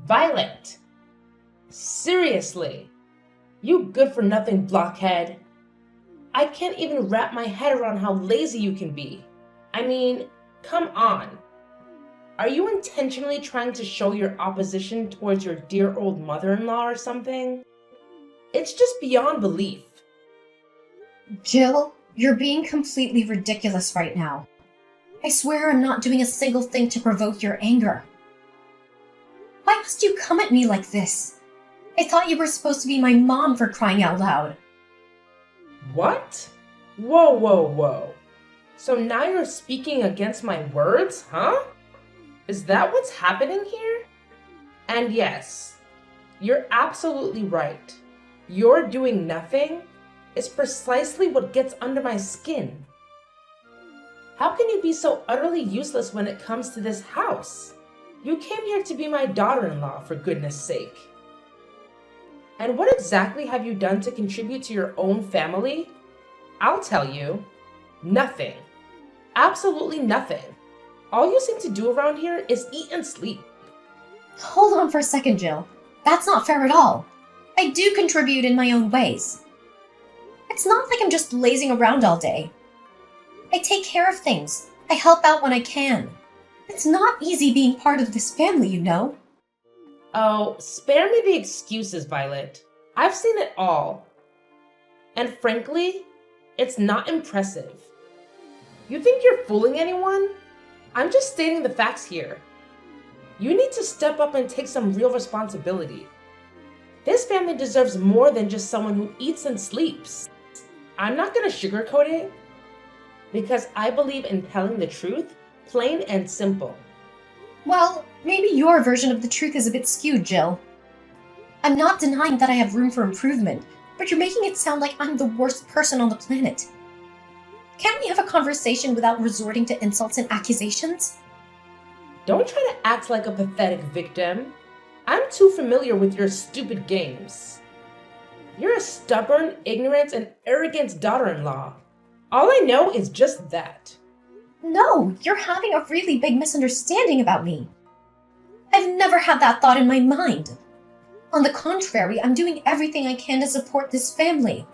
Violet! Seriously! You good-for-nothing blockhead! I can't even wrap my head around how lazy you can be. I mean, come on. Are you intentionally trying to show your opposition towards your dear old mother-in-law or something? It's just beyond belief. Jill, you're being completely ridiculous right now. I swear I'm not doing a single thing to provoke your anger. Why must you come at me like this? I thought you were supposed to be my mom, for crying out loud. What? Whoa, whoa, whoa. So now you're speaking against my words, huh? Is that what's happening here? And yes, you're absolutely right. You're doing nothing is precisely what gets under my skin. How can you be so utterly useless when it comes to this house? You came here to be my daughter-in-law, for goodness sake. And what exactly have you done to contribute to your own family? I'll tell you, nothing. Absolutely nothing. All you seem to do around here is eat and sleep. Hold on for a second, Jill. That's not fair at all. I do contribute in my own ways. It's not like I'm just lazing around all day. I take care of things. I help out when I can. It's not easy being part of this family, you know. Oh, spare me the excuses, Violet. I've seen it all. And frankly, it's not impressive. You think you're fooling anyone? I'm just stating the facts here. You need to step up and take some real responsibility. This family deserves more than just someone who eats and sleeps. I'm not going to sugarcoat it, because I believe in telling the truth, plain and simple. Well, maybe your version of the truth is a bit skewed, Jill. I'm not denying that I have room for improvement, but you're making it sound like I'm the worst person on the planet. Can't we have a conversation without resorting to insults and accusations? Don't try to act like a pathetic victim. I'm too familiar with your stupid games. You're a stubborn, ignorant, and arrogant daughter-in-law. All I know is just that. No, you're having a really big misunderstanding about me. I've never had that thought in my mind. On the contrary, I'm doing everything I can to support this family.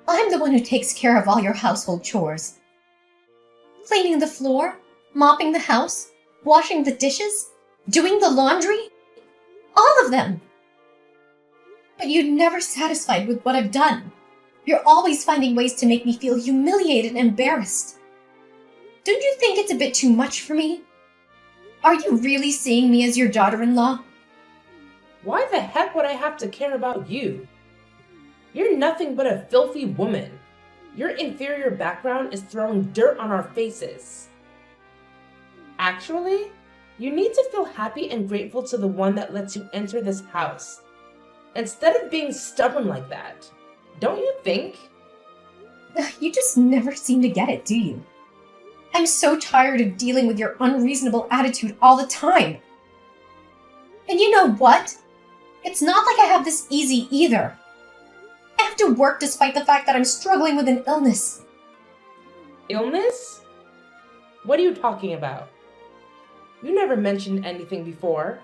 I'm the one who takes care of all your household chores. Cleaning the floor, mopping the house, washing the dishes, doing the laundry. All of them. But you're never satisfied with what I've done. You're always finding ways to make me feel humiliated and embarrassed. Don't you think it's a bit too much for me? Are you really seeing me as your daughter-in-law? Why the heck would I have to care about you? You're nothing but a filthy woman. Your inferior background is throwing dirt on our faces. Actually, you need to feel happy and grateful to the one that lets you enter this house, instead of being stubborn like that. Don't you think? You just never seem to get it, do you? I'm so tired of dealing with your unreasonable attitude all the time. And you know what? It's not like I have this easy either. I have to work despite the fact that I'm struggling with an illness. Illness? What are you talking about? You never mentioned anything before.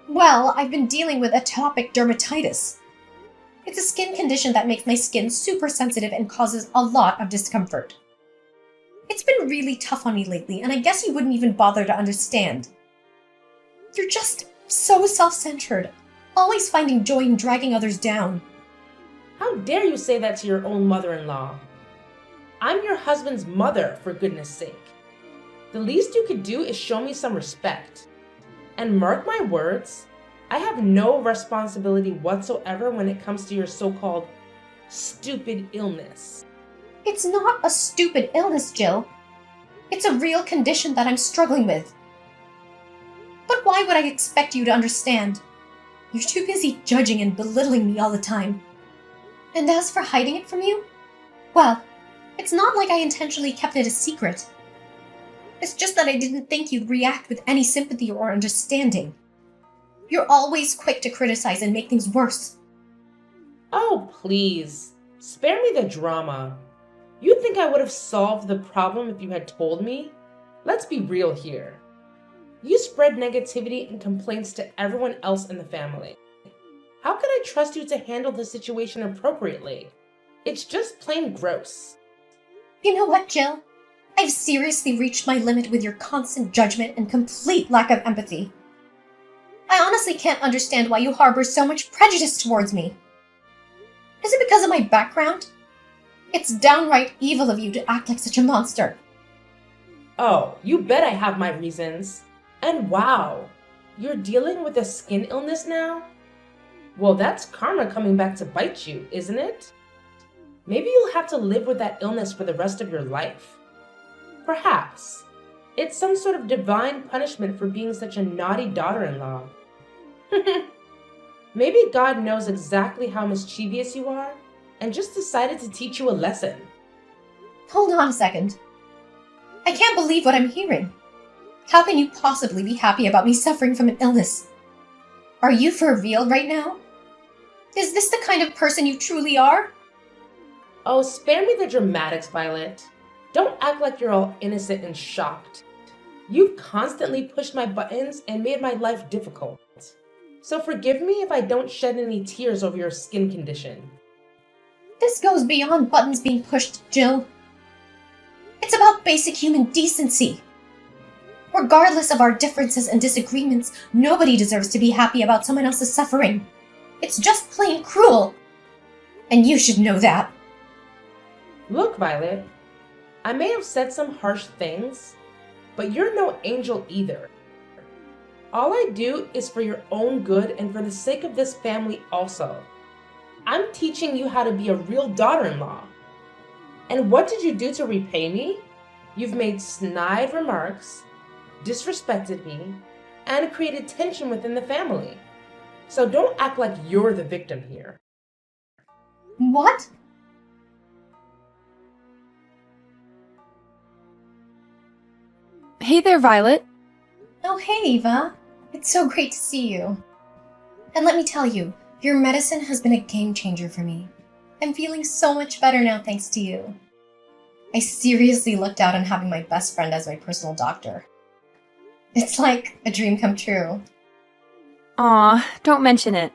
Well, I've been dealing with atopic dermatitis. It's a skin condition that makes my skin super sensitive and causes a lot of discomfort. It's been really tough on me lately, and I guess you wouldn't even bother to understand. You're just so self-centered, always finding joy in dragging others down. How dare you say that to your own mother-in-law? I'm your husband's mother, for goodness sake. The least you could do is show me some respect. And mark my words, I have no responsibility whatsoever when it comes to your so-called stupid illness. It's not a stupid illness, Jill. It's a real condition that I'm struggling with. But why would I expect you to understand? You're too busy judging and belittling me all the time. And as for hiding it from you, well, it's not like I intentionally kept it a secret. It's just that I didn't think you'd react with any sympathy or understanding. You're always quick to criticize and make things worse. Oh, please. Spare me the drama. You think I would have solved the problem if you had told me? Let's be real here. You spread negativity and complaints to everyone else in the family. How could I trust you to handle the situation appropriately? It's just plain gross. You know what, Jill? I've seriously reached my limit with your constant judgment and complete lack of empathy. I honestly can't understand why you harbor so much prejudice towards me. Is it because of my background? It's downright evil of you to act like such a monster. Oh, you bet I have my reasons. And wow, you're dealing with a skin illness now? Well, that's karma coming back to bite you, isn't it? Maybe you'll have to live with that illness for the rest of your life. Perhaps. It's some sort of divine punishment for being such a naughty daughter-in-law. Maybe God knows exactly how mischievous you are and just decided to teach you a lesson. Hold on a second. I can't believe what I'm hearing. How can you possibly be happy about me suffering from an illness? Are you for real right now? Is this the kind of person you truly are? Oh, spare me the dramatics, Violet. Don't act like you're all innocent and shocked. You've constantly pushed my buttons and made my life difficult. So forgive me if I don't shed any tears over your skin condition. This goes beyond buttons being pushed, Jill. It's about basic human decency. Regardless of our differences and disagreements, nobody deserves to be happy about someone else's suffering. It's just plain cruel. And you should know that. Look, Violet, I may have said some harsh things, but you're no angel either. All I do is for your own good and for the sake of this family also. I'm teaching you how to be a real daughter-in-law. And what did you do to repay me? You've made snide remarks, disrespected me, and created tension within the family. So don't act like you're the victim here. What? Hey there, Violet. Oh, hey, Eva. It's so great to see you. And let me tell you, your medicine has been a game changer for me. I'm feeling so much better now thanks to you. I seriously looked out on having my best friend as my personal doctor. It's like a dream come true. Aw, don't mention it.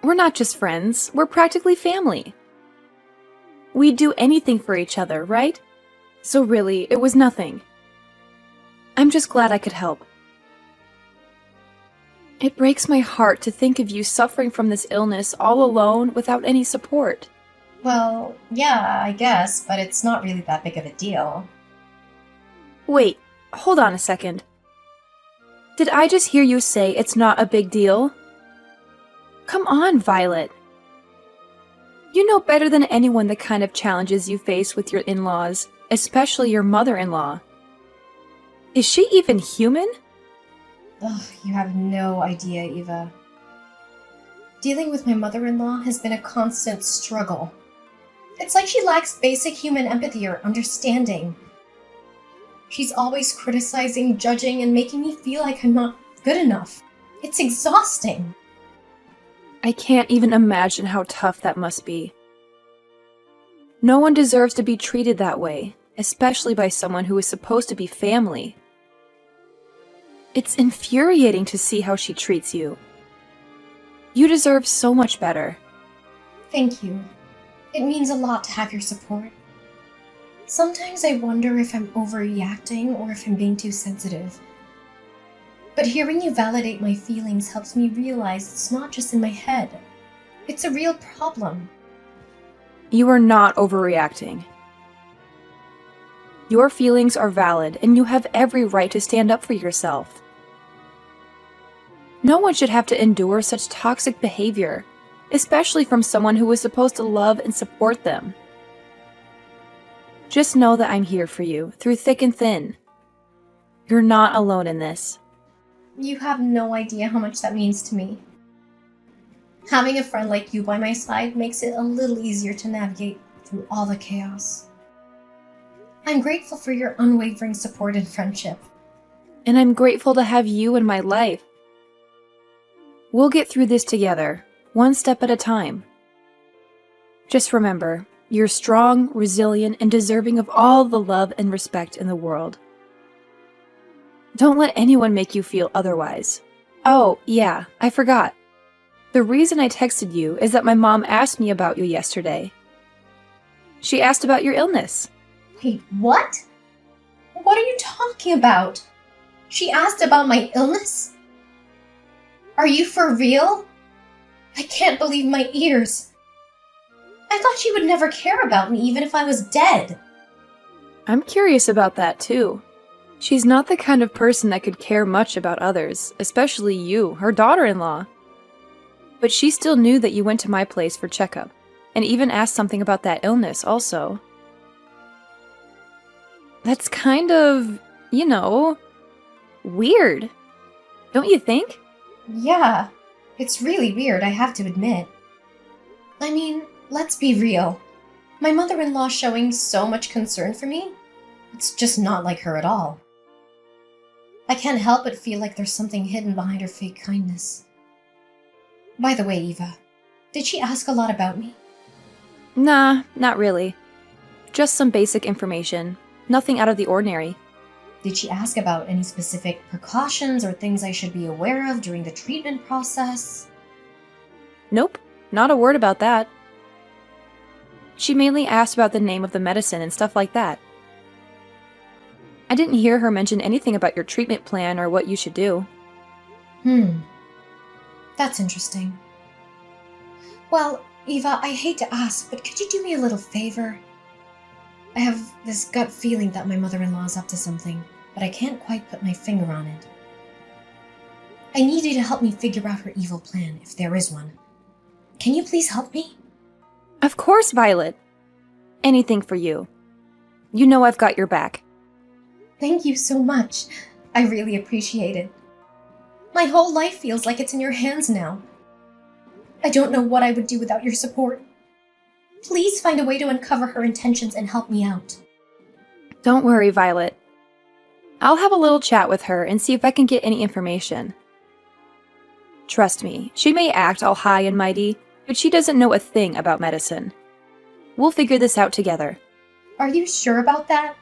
We're not just friends, we're practically family. We'd do anything for each other, right? So really, it was nothing. I'm just glad I could help. It breaks my heart to think of you suffering from this illness all alone without any support. Well, yeah, I guess, but it's not really that big of a deal. Wait, hold on a second. Did I just hear you say it's not a big deal? Come on, Violet. You know better than anyone the kind of challenges you face with your in-laws, especially your mother-in-law. Is she even human? Ugh, you have no idea, Eva. Dealing with my mother-in-law has been a constant struggle. It's like she lacks basic human empathy or understanding. She's always criticizing, judging, and making me feel like I'm not good enough. It's exhausting. I can't even imagine how tough that must be. No one deserves to be treated that way, especially by someone who is supposed to be family. It's infuriating to see how she treats you. You deserve so much better. Thank you. It means a lot to have your support. Sometimes I wonder if I'm overreacting or if I'm being too sensitive. But hearing you validate my feelings helps me realize it's not just in my head. It's a real problem. You are not overreacting. Your feelings are valid, and you have every right to stand up for yourself. No one should have to endure such toxic behavior, especially from someone who is supposed to love and support them. Just know that I'm here for you, through thick and thin. You're not alone in this. You have no idea how much that means to me. Having a friend like you by my side makes it a little easier to navigate through all the chaos. I'm grateful for your unwavering support and friendship. And I'm grateful to have you in my life. We'll get through this together, one step at a time. Just remember, you're strong, resilient, and deserving of all the love and respect in the world. Don't let anyone make you feel otherwise. Oh, yeah, I forgot. The reason I texted you is that my mom asked me about you yesterday. She asked about your illness. Wait, what? What are you talking about? She asked about my illness? Are you for real? I can't believe my ears. I thought she would never care about me even if I was dead. I'm curious about that too. She's not the kind of person that could care much about others, especially you, her daughter-in-law. But she still knew that you went to my place for checkup, and even asked something about that illness also. That's kind of, weird. Don't you think? Yeah, it's really weird, I have to admit. I mean, let's be real. My mother-in-law showing so much concern for me? It's just not like her at all. I can't help but feel like there's something hidden behind her fake kindness. By the way, Eva, did she ask a lot about me? Nah, not really. Just some basic information. Nothing out of the ordinary. Did she ask about any specific precautions or things I should be aware of during the treatment process? Nope, not a word about that. She mainly asked about the name of the medicine and stuff like that. I didn't hear her mention anything about your treatment plan or what you should do. That's interesting. Well, Eva, I hate to ask, but could you do me a little favor? I have this gut feeling that my mother-in-law is up to something, but I can't quite put my finger on it. I need you to help me figure out her evil plan, if there is one. Can you please help me? Of course, Violet. Anything for you. You know I've got your back. Thank you so much. I really appreciate it. My whole life feels like it's in your hands now. I don't know what I would do without your support. Please find a way to uncover her intentions and help me out. Don't worry, Violet. I'll have a little chat with her and see if I can get any information. Trust me, she may act all high and mighty, but she doesn't know a thing about medicine. We'll figure this out together. Are you sure about that?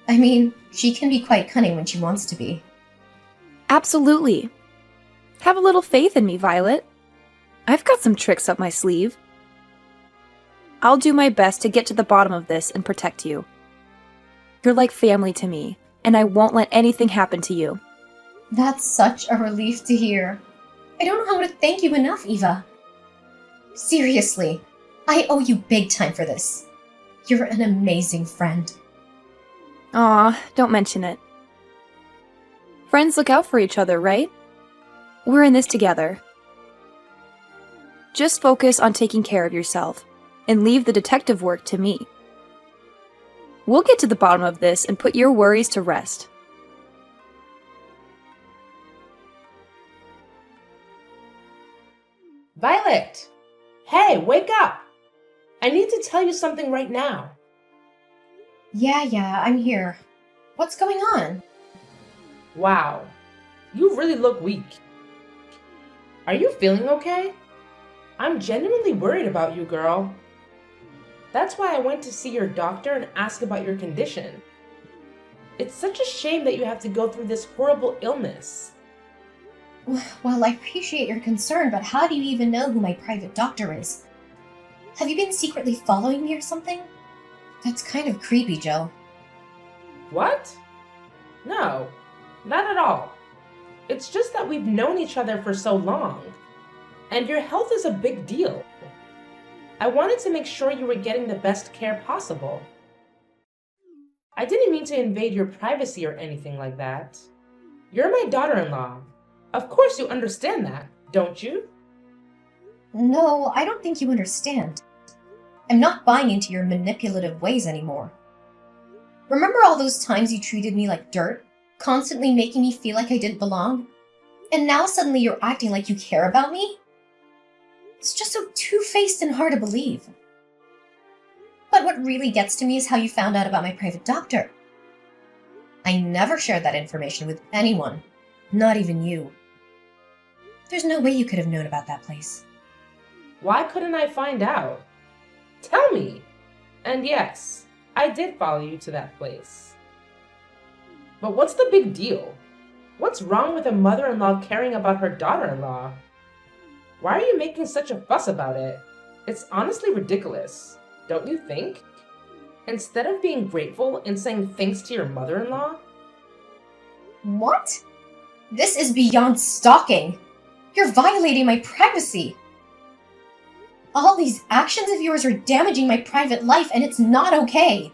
I mean, she can be quite cunning when she wants to be. Absolutely. Have a little faith in me, Violet. I've got some tricks up my sleeve. I'll do my best to get to the bottom of this and protect you. You're like family to me, and I won't let anything happen to you. That's such a relief to hear. I don't know how to thank you enough, Eva. Seriously, I owe you big time for this. You're an amazing friend. Aw, don't mention it. Friends look out for each other, right? We're in this together. Just focus on taking care of yourself, and leave the detective work to me. We'll get to the bottom of this and put your worries to rest. Violet! Hey, wake up! I need to tell you something right now. Yeah, I'm here. What's going on? Wow, you really look weak. Are you feeling okay? I'm genuinely worried about you, girl. That's why I went to see your doctor and ask about your condition. It's such a shame that you have to go through this horrible illness. Well, I appreciate your concern, but how do you even know who my private doctor is? Have you been secretly following me or something? That's kind of creepy, Joe. What? No, not at all. It's just that we've known each other for so long, and your health is a big deal. I wanted to make sure you were getting the best care possible. I didn't mean to invade your privacy or anything like that. You're my daughter-in-law. Of course you understand that, don't you? No, I don't think you understand. I'm not buying into your manipulative ways anymore. Remember all those times you treated me like dirt, constantly making me feel like I didn't belong? And now suddenly you're acting like you care about me? It's just so two-faced and hard to believe. But what really gets to me is how you found out about my private doctor. I never shared that information with anyone, not even you. There's no way you could have known about that place. Why couldn't I find out? Tell me! And yes, I did follow you to that place. But what's the big deal? What's wrong with a mother-in-law caring about her daughter-in-law? Why are you making such a fuss about it? It's honestly ridiculous, don't you think? Instead of being grateful and saying thanks to your mother-in-law? What? This is beyond stalking. You're violating my privacy. All these actions of yours are damaging my private life, and it's not okay.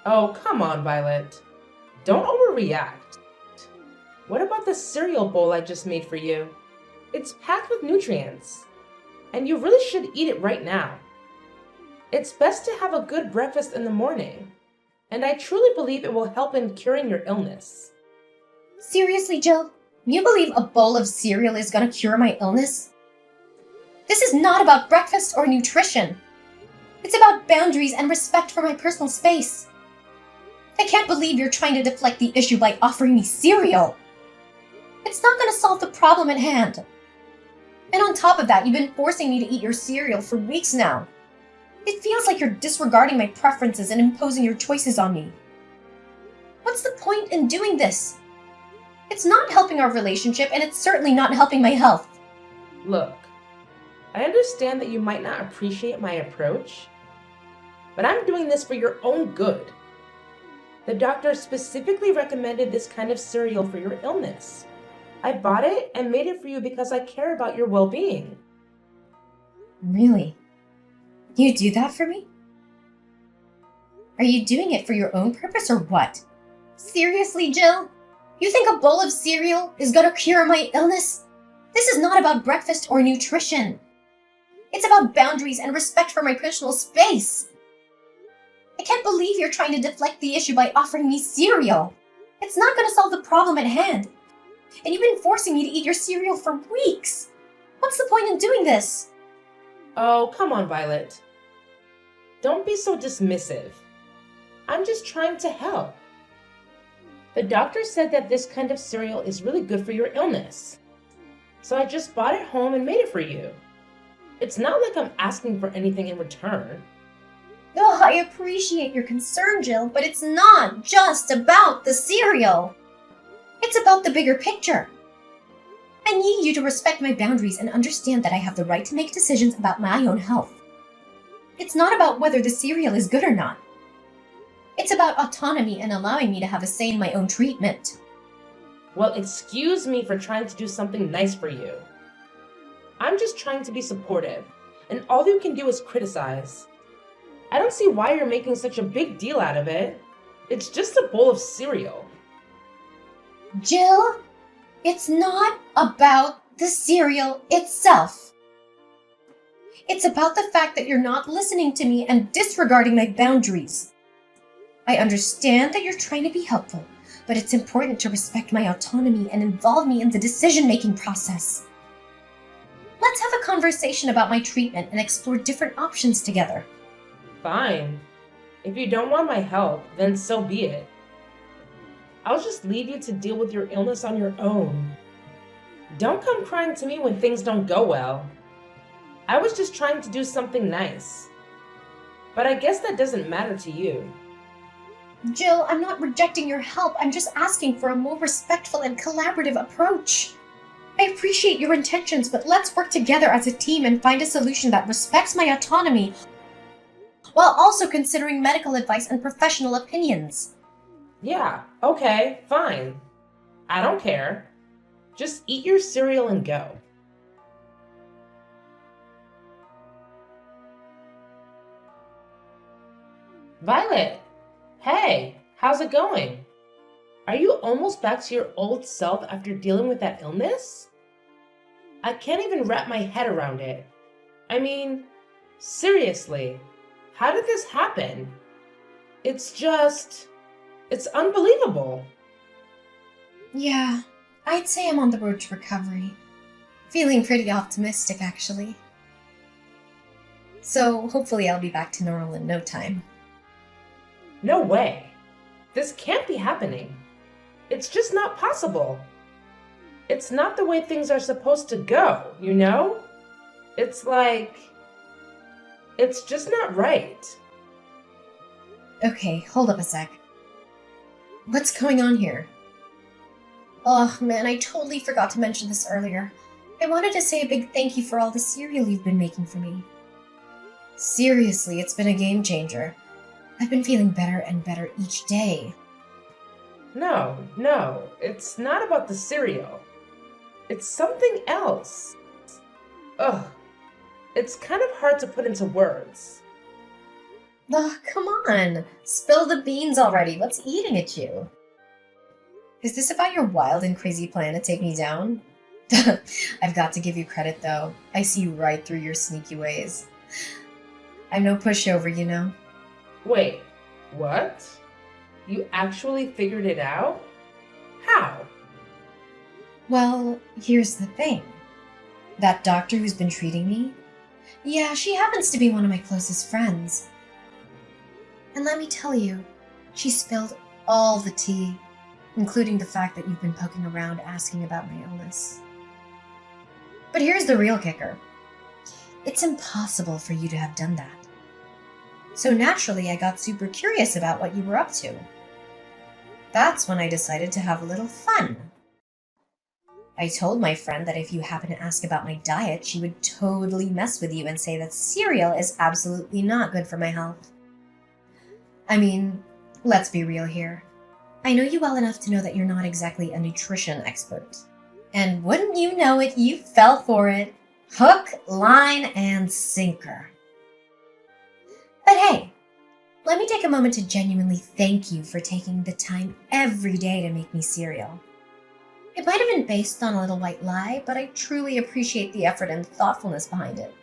Oh, come on, Violet. Don't overreact. What about the cereal bowl I just made for you? It's packed with nutrients, and you really should eat it right now. It's best to have a good breakfast in the morning, and I truly believe it will help in curing your illness. Seriously, Jill? You believe a bowl of cereal is gonna cure my illness? This is not about breakfast or nutrition. It's about boundaries and respect for my personal space. I can't believe you're trying to deflect the issue by offering me cereal. It's not gonna solve the problem at hand. And on top of that, you've been forcing me to eat your cereal for weeks now. It feels like you're disregarding my preferences and imposing your choices on me. What's the point in doing this? It's not helping our relationship, and it's certainly not helping my health. Look, I understand that you might not appreciate my approach, but I'm doing this for your own good. The doctor specifically recommended this kind of cereal for your illness. I bought it and made it for you because I care about your well-being. Really? You do that for me? Are you doing it for your own purpose or what? Seriously, Jill? You think a bowl of cereal is gonna cure my illness? This is not about breakfast or nutrition. It's about boundaries and respect for my personal space. I can't believe you're trying to deflect the issue by offering me cereal. It's not gonna solve the problem at hand. And you've been forcing me to eat your cereal for weeks. What's the point in doing this? Oh, come on, Violet. Don't be so dismissive. I'm just trying to help. The doctor said that this kind of cereal is really good for your illness. So I just bought it home and made it for you. It's not like I'm asking for anything in return. Oh, I appreciate your concern, Jill, but it's not just about the cereal. It's about the bigger picture. I need you to respect my boundaries and understand that I have the right to make decisions about my own health. It's not about whether the cereal is good or not. It's about autonomy and allowing me to have a say in my own treatment. Well, excuse me for trying to do something nice for you. I'm just trying to be supportive, and all you can do is criticize. I don't see why you're making such a big deal out of it. It's just a bowl of cereal. Jill, it's not about the cereal itself. It's about the fact that you're not listening to me and disregarding my boundaries. I understand that you're trying to be helpful, but it's important to respect my autonomy and involve me in the decision-making process. Let's have a conversation about my treatment and explore different options together. Fine. If you don't want my help, then so be it. I'll just leave you to deal with your illness on your own. Don't come crying to me when things don't go well. I was just trying to do something nice. But I guess that doesn't matter to you. Jill, I'm not rejecting your help. I'm just asking for a more respectful and collaborative approach. I appreciate your intentions, but let's work together as a team and find a solution that respects my autonomy while also considering medical advice and professional opinions. Yeah, okay, fine. I don't care. Just eat your cereal and go. Violet! Hey, how's it going? Are you almost back to your old self after dealing with that illness? I can't even wrap my head around it. I mean, seriously, how did this happen? It's unbelievable. Yeah, I'd say I'm on the road to recovery. Feeling pretty optimistic, actually. So hopefully I'll be back to normal in no time. No way. This can't be happening. It's just not possible. It's not the way things are supposed to go, you know? It's just not right. Okay, hold up a sec. What's going on here? Oh man, I totally forgot to mention this earlier. I wanted to say a big thank you for all the cereal you've been making for me. Seriously, it's been a game changer. I've been feeling better and better each day. No, it's not about the cereal. It's something else. Ugh, it's kind of hard to put into words. Ugh, come on. Spill the beans already. What's eating at you? Is this about your wild and crazy plan to take me down? I've got to give you credit, though. I see right through your sneaky ways. I'm no pushover, you know? Wait, what? You actually figured it out? How? Well, here's the thing. That doctor who's been treating me? Yeah, she happens to be one of my closest friends. And let me tell you, she spilled all the tea, including the fact that you've been poking around asking about my illness. But here's the real kicker. It's impossible for you to have done that. So naturally, I got super curious about what you were up to. That's when I decided to have a little fun. I told my friend that if you happen to ask about my diet, she would totally mess with you and say that cereal is absolutely not good for my health. I mean, let's be real here. I know you well enough to know that you're not exactly a nutrition expert. And wouldn't you know it, you fell for it. Hook, line, and sinker. But hey, let me take a moment to genuinely thank you for taking the time every day to make me cereal. It might have been based on a little white lie, but I truly appreciate the effort and thoughtfulness behind it.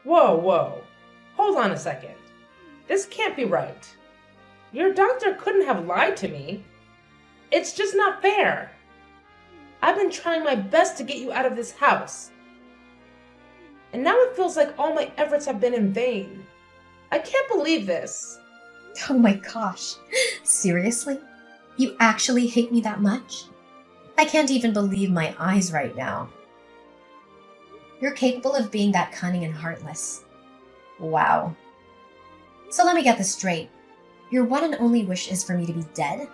Whoa. Hold on a second. This can't be right. Your doctor couldn't have lied to me. It's just not fair. I've been trying my best to get you out of this house. And now it feels like all my efforts have been in vain. I can't believe this. Oh my gosh, seriously? You actually hate me that much? I can't even believe my eyes right now. You're capable of being that cunning and heartless. Wow. So let me get this straight. Your one and only wish is for me to be dead?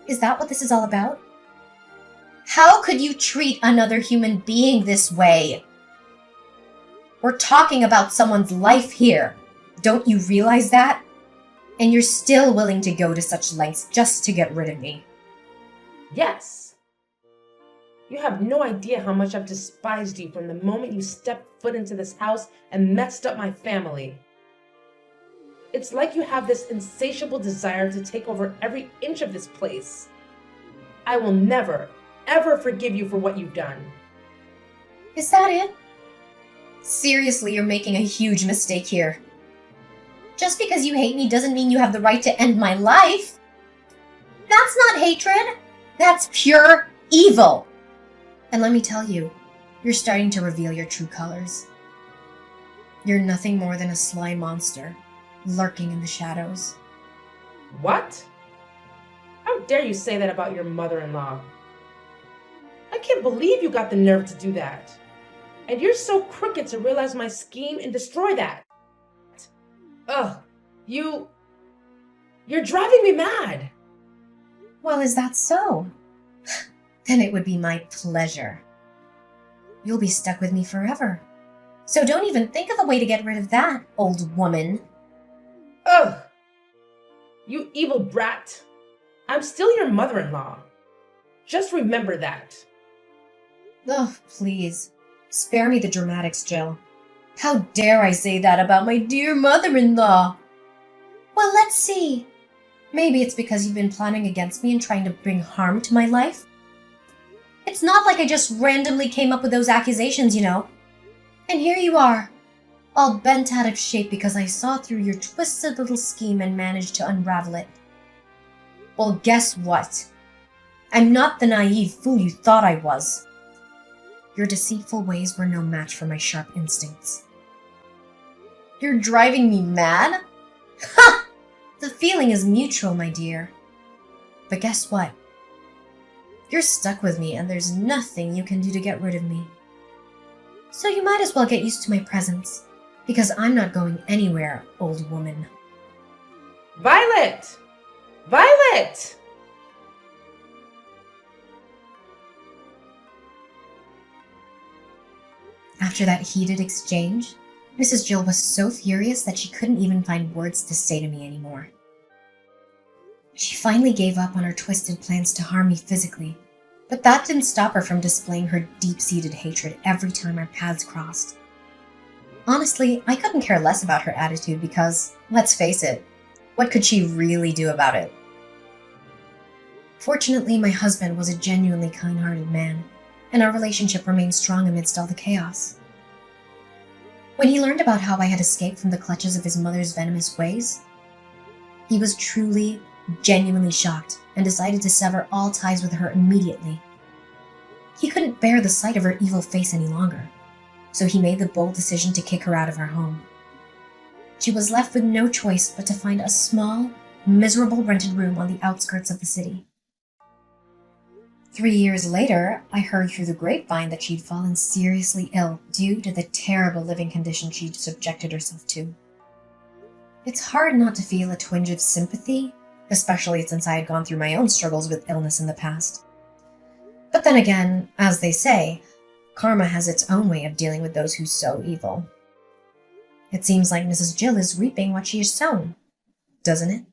Is that what this is all about? How could you treat another human being this way? We're talking about someone's life here. Don't you realize that? And you're still willing to go to such lengths just to get rid of me. Yes. You have no idea how much I've despised you from the moment you stepped foot into this house and messed up my family. It's like you have this insatiable desire to take over every inch of this place. I will never, ever forgive you for what you've done. Is that it? Seriously, you're making a huge mistake here. Just because you hate me doesn't mean you have the right to end my life. That's not hatred. That's pure evil. And let me tell you, you're starting to reveal your true colors. You're nothing more than a sly monster, lurking in the shadows. What? How dare you say that about your mother-in-law? I can't believe you got the nerve to do that. And you're so crooked to realize my scheme and destroy that. Ugh, you're driving me mad. Well, is that so? Then it would be my pleasure. You'll be stuck with me forever. So don't even think of a way to get rid of that, old woman. Ugh, you evil brat. I'm still your mother-in-law. Just remember that. Oh, please. Spare me the dramatics, Jill. How dare I say that about my dear mother-in-law? Well, let's see. Maybe it's because you've been planning against me and trying to bring harm to my life. It's not like I just randomly came up with those accusations, you know. And here you are, all bent out of shape because I saw through your twisted little scheme and managed to unravel it. Well, guess what? I'm not the naive fool you thought I was. Your deceitful ways were no match for my sharp instincts. You're driving me mad? Ha! The feeling is mutual, my dear. But guess what? You're stuck with me and there's nothing you can do to get rid of me. So you might as well get used to my presence, because I'm not going anywhere, old woman. Violet! Violet! After that heated exchange, Mrs. Jill was so furious that she couldn't even find words to say to me anymore. She finally gave up on her twisted plans to harm me physically, but that didn't stop her from displaying her deep-seated hatred every time our paths crossed. Honestly, I couldn't care less about her attitude because, let's face it, what could she really do about it? Fortunately, my husband was a genuinely kind-hearted man, and our relationship remained strong amidst all the chaos. When he learned about how I had escaped from the clutches of his mother's venomous ways, he was truly, genuinely shocked and decided to sever all ties with her immediately. He couldn't bear the sight of her evil face any longer, so he made the bold decision to kick her out of her home. She was left with no choice but to find a small, miserable rented room on the outskirts of the city. 3 years later, I heard through the grapevine that she'd fallen seriously ill due to the terrible living conditions she'd subjected herself to. It's hard not to feel a twinge of sympathy, especially since I had gone through my own struggles with illness in the past. But then again, as they say, karma has its own way of dealing with those who sow evil. It seems like Mrs. Jill is reaping what she has sown, doesn't it?